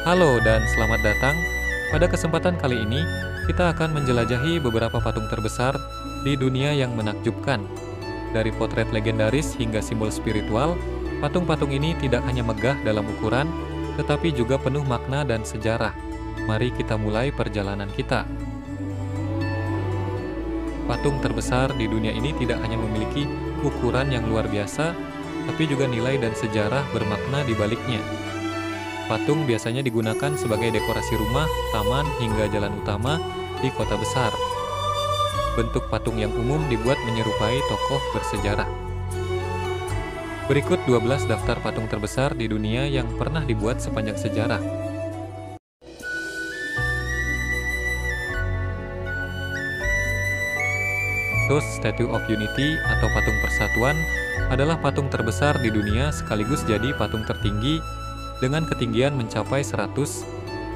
Halo dan selamat datang. Pada kesempatan kali ini, kita akan menjelajahi beberapa patung terbesar di dunia yang menakjubkan. Dari potret legendaris hingga simbol spiritual, patung-patung ini tidak hanya megah dalam ukuran, tetapi juga penuh makna dan sejarah. Mari kita mulai perjalanan kita. Patung terbesar di dunia ini tidak hanya memiliki ukuran yang luar biasa, tapi juga nilai dan sejarah bermakna di baliknya. Patung biasanya digunakan sebagai dekorasi rumah, taman, hingga jalan utama di kota besar. Bentuk patung yang umum dibuat menyerupai tokoh bersejarah. Berikut 12 daftar patung terbesar di dunia yang pernah dibuat sepanjang sejarah. First Statue of Unity atau patung persatuan adalah patung terbesar di dunia sekaligus jadi patung tertinggi dengan ketinggian mencapai 182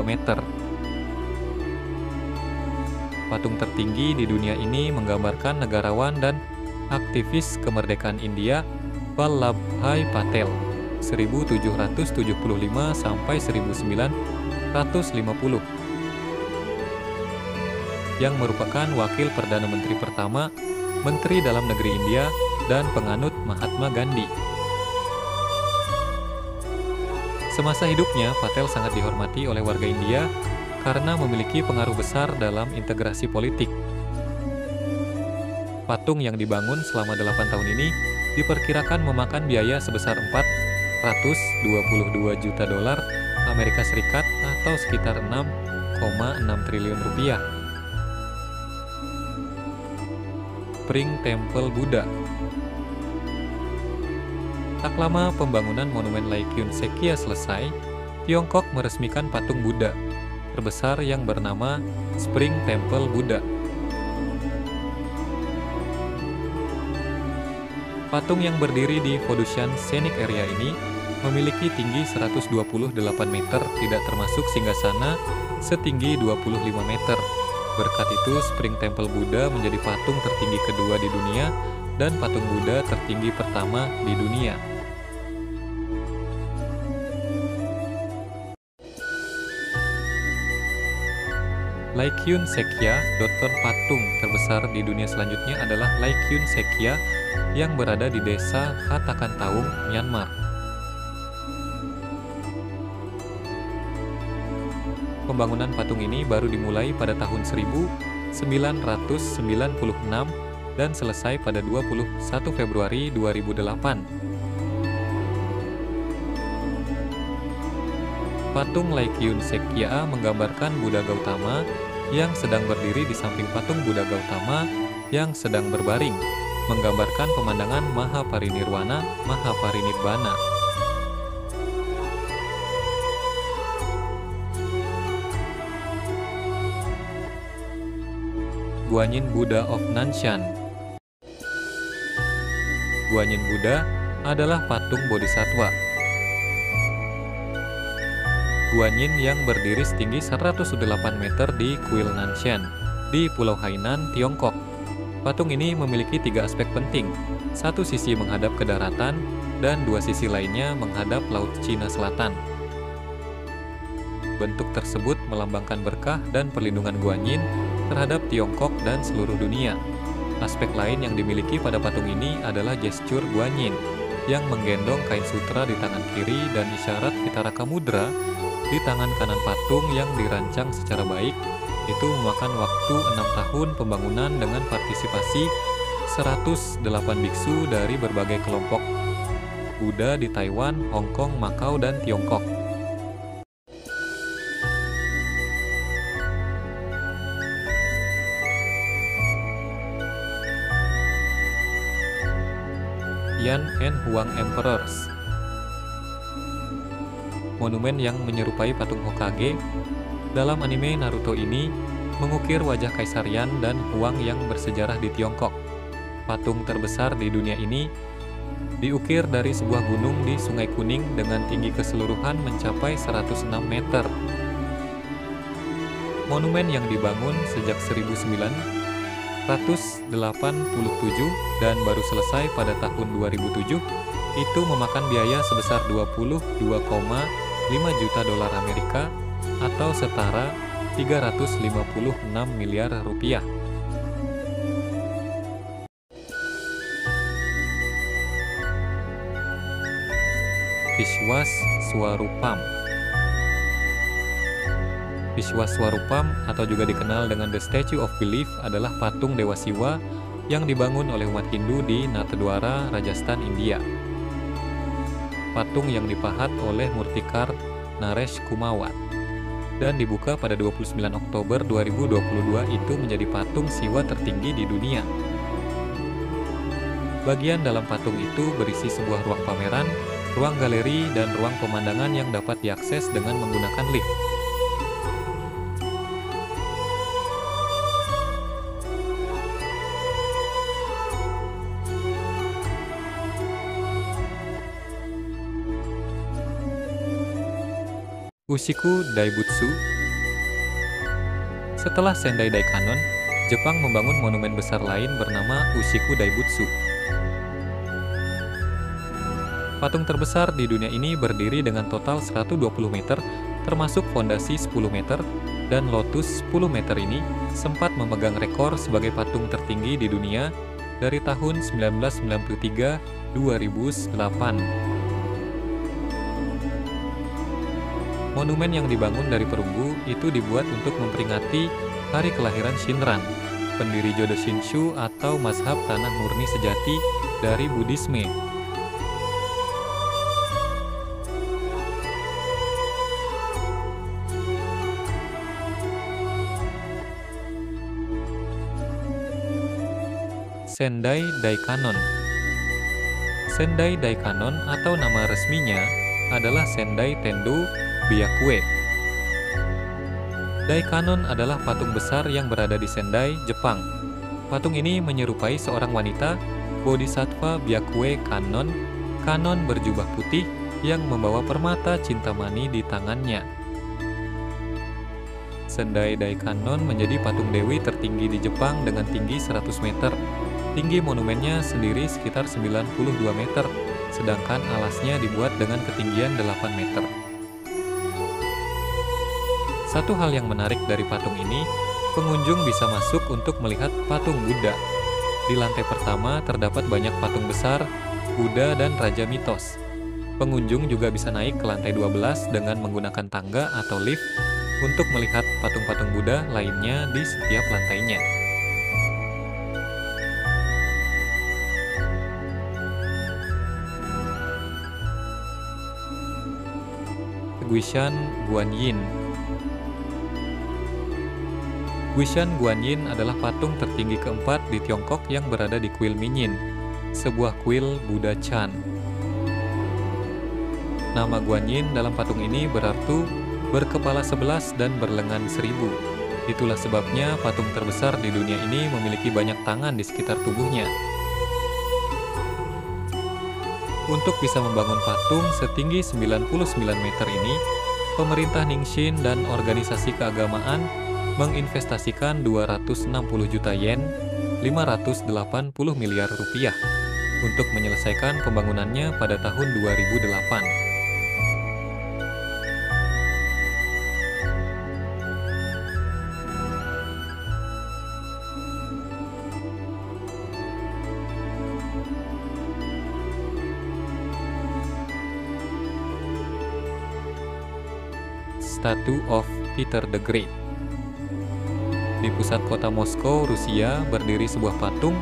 meter. Patung tertinggi di dunia ini menggambarkan negarawan dan aktivis kemerdekaan India Vallabhbhai Patel 1775 sampai 1950 yang merupakan wakil Perdana Menteri pertama, Menteri Dalam Negeri India, dan penganut Mahatma Gandhi. Semasa hidupnya, Patel sangat dihormati oleh warga India karena memiliki pengaruh besar dalam integrasi politik. Patung yang dibangun selama 8 tahun ini diperkirakan memakan biaya sebesar 422 juta dolar Amerika Serikat atau sekitar 6,6 triliun rupiah. Spring Temple Buddha. Tak lama pembangunan monumen Laikyun Sekya selesai, Tiongkok meresmikan patung Buddha terbesar yang bernama Spring Temple Buddha. Patung yang berdiri di Foshan Scenic Area ini memiliki tinggi 128 meter, tidak termasuk singgasana setinggi 25 meter. Berkat itu, Spring Temple Buddha menjadi patung tertinggi kedua di dunia dan patung Buddha tertinggi pertama di dunia. Laikyun Sekya, dokter patung terbesar di dunia selanjutnya adalah Laikyun Sekya yang berada di desa Hatakantaung, Myanmar. Pembangunan patung ini baru dimulai pada tahun 1996 dan selesai pada 21 Februari 2008. Patung Laikyun Sekya menggambarkan Buddha Gautama yang sedang berdiri di samping patung Buddha Gautama yang sedang berbaring, menggambarkan pemandangan Mahaparinirwana, Mahaparinibbana. Guanyin Buddha of Nanshan. Guanyin Buddha adalah patung bodhisattva. Guanyin yang berdiri setinggi 108 meter di kuil Nanshan, di Pulau Hainan, Tiongkok. Patung ini memiliki 3 aspek penting. Satu sisi menghadap ke daratan, dan 2 sisi lainnya menghadap Laut Cina Selatan. Bentuk tersebut melambangkan berkah dan perlindungan Guanyin terhadap Tiongkok dan seluruh dunia. Aspek lain yang dimiliki pada patung ini adalah gestur Guanyin yang menggendong kain sutra di tangan kiri dan isyarat Vitaraka Mudra di tangan kanan patung yang dirancang secara baik. Itu memakan waktu 6 tahun pembangunan dengan partisipasi 108 biksu dari berbagai kelompok Buddha di Taiwan, Hong Kong, Makau, dan Tiongkok. Yan and Huang Emperors. Monumen yang menyerupai patung Hokage dalam anime Naruto ini mengukir wajah Kaisar Yan dan Huang yang bersejarah di Tiongkok. Patung terbesar di dunia ini diukir dari sebuah gunung di Sungai Kuning dengan tinggi keseluruhan mencapai 106 meter. Monumen yang dibangun sejak 1987 dan baru selesai pada tahun 2007 itu memakan biaya sebesar 22,5 5 juta dolar Amerika atau setara 356 miliar rupiah. Vishwaswarupam. Vishwaswarupam atau juga dikenal dengan The Statue of Belief adalah patung Dewa Siwa yang dibangun oleh umat Hindu di Nathdwara, Rajasthan, India. Patung yang dipahat oleh Murtikar Naresh Kumawat dan dibuka pada 29 Oktober 2022 itu menjadi patung Siwa tertinggi di dunia. Bagian dalam patung itu berisi sebuah ruang pameran, ruang galeri, dan ruang pemandangan yang dapat diakses dengan menggunakan lift. Ushiku Daibutsu. Setelah Sendai Daikanon, Jepang membangun monumen besar lain bernama Ushiku Daibutsu. Patung terbesar di dunia ini berdiri dengan total 120 meter, termasuk fondasi 10 meter, dan lotus 10 meter ini sempat memegang rekor sebagai patung tertinggi di dunia dari tahun 1993-2008. Monumen yang dibangun dari perunggu itu dibuat untuk memperingati hari kelahiran Shinran, pendiri Jodo Shinshu atau mazhab tanah murni sejati dari Buddhisme. Sendai Daikanon. Sendai Daikanon atau nama resminya adalah Sendai Tendo Byakue. Daikanon adalah patung besar yang berada di Sendai, Jepang. Patung ini menyerupai seorang wanita, Bodhisattva Byakue Kannon, Kannon berjubah putih yang membawa permata cintamani di tangannya. Sendai Daikanon menjadi patung dewi tertinggi di Jepang dengan tinggi 100 meter. Tinggi monumennya sendiri sekitar 92 meter, sedangkan alasnya dibuat dengan ketinggian 8 meter. Satu hal yang menarik dari patung ini, pengunjung bisa masuk untuk melihat patung Buddha. Di lantai pertama terdapat banyak patung besar, Buddha dan Raja Mitos. Pengunjung juga bisa naik ke lantai 12 dengan menggunakan tangga atau lift untuk melihat patung-patung Buddha lainnya di setiap lantainya. Guishan Guanyin. Guishan Guanyin adalah patung tertinggi keempat di Tiongkok yang berada di kuil Minyin, sebuah kuil Buddha Chan. Nama Guanyin dalam patung ini berarti berkepala 11 dan berlengan 1000. Itulah sebabnya patung terbesar di dunia ini memiliki banyak tangan di sekitar tubuhnya. Untuk bisa membangun patung setinggi 99 meter ini, pemerintah Ningxin dan organisasi keagamaan menginvestasikan 260 juta yen, 580 miliar rupiah, untuk menyelesaikan pembangunannya pada tahun 2008. Statue of Peter the Great. Di pusat kota Moskow, Rusia, berdiri sebuah patung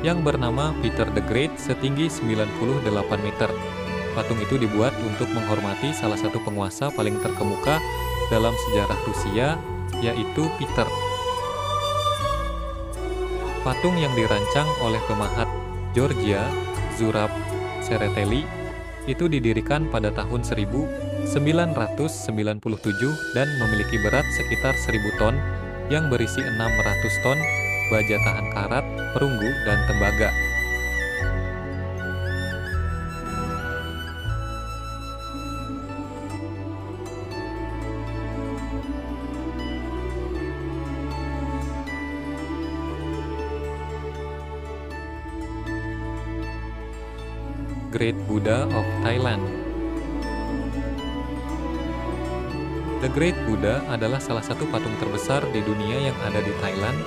yang bernama Peter the Great setinggi 98 meter. Patung itu dibuat untuk menghormati salah satu penguasa paling terkemuka dalam sejarah Rusia, yaitu Peter. Patung yang dirancang oleh pemahat Georgia Zurab Tsereteli itu didirikan pada tahun 1997 dan memiliki berat sekitar 1000 ton yang berisi 600 ton baja tahan karat, perunggu, dan tembaga. Great Buddha of Thailand. The Great Buddha adalah salah satu patung terbesar di dunia yang ada di Thailand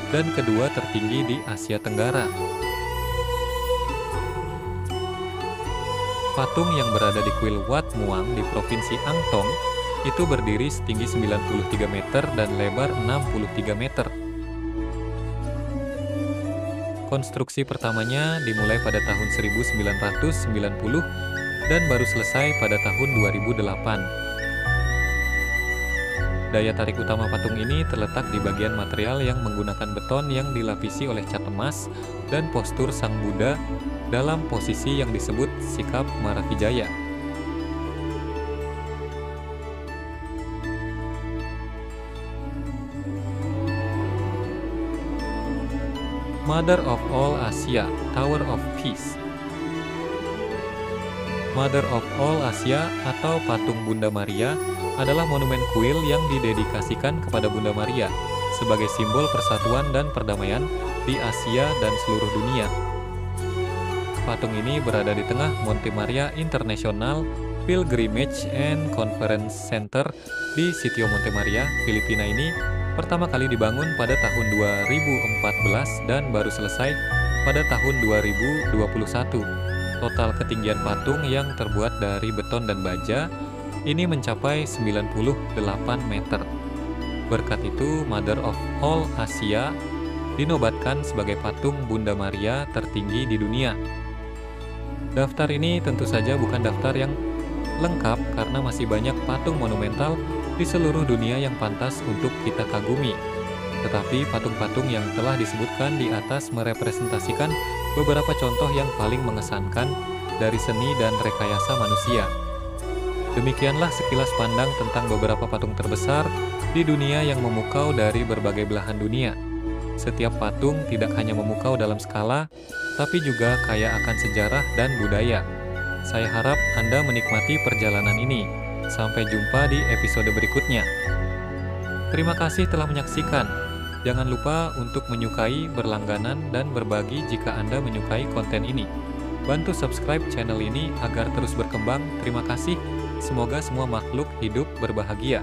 dan kedua tertinggi di Asia Tenggara. Patung yang berada di kuil Wat Muang di Provinsi Ang Thong itu berdiri setinggi 93 meter dan lebar 63 meter. Konstruksi pertamanya dimulai pada tahun 1990 dan baru selesai pada tahun 2008. Daya tarik utama patung ini terletak di bagian material yang menggunakan beton yang dilapisi oleh cat emas dan postur Sang Buddha dalam posisi yang disebut sikap Maravijaya. Mother of all Asia, Tower of Peace. Mother of all Asia atau patung Bunda Maria adalah monumen kuil yang didedikasikan kepada Bunda Maria sebagai simbol persatuan dan perdamaian di Asia dan seluruh dunia. Patung ini berada di tengah Monte Maria International Pilgrimage and Conference Center di Sitio Monte Maria, Filipina ini pertama kali dibangun pada tahun 2014 dan baru selesai pada tahun 2021. Total ketinggian patung yang terbuat dari beton dan baja ini mencapai 98 meter. Berkat itu, Mother of all Asia dinobatkan sebagai patung Bunda Maria tertinggi di dunia. Daftar ini tentu saja bukan daftar yang lengkap karena masih banyak patung monumental di seluruh dunia yang pantas untuk kita kagumi. Tetapi patung-patung yang telah disebutkan di atas merepresentasikan beberapa contoh yang paling mengesankan dari seni dan rekayasa manusia. Demikianlah sekilas pandang tentang beberapa patung terbesar di dunia yang memukau dari berbagai belahan dunia. Setiap patung tidak hanya memukau dalam skala, tapi juga kaya akan sejarah dan budaya. Saya harap Anda menikmati perjalanan ini. Sampai jumpa di episode berikutnya. Terima kasih telah menyaksikan. Jangan lupa untuk menyukai, berlangganan, dan berbagi jika Anda menyukai konten ini. Bantu subscribe channel ini agar terus berkembang. Terima kasih. Semoga semua makhluk hidup berbahagia.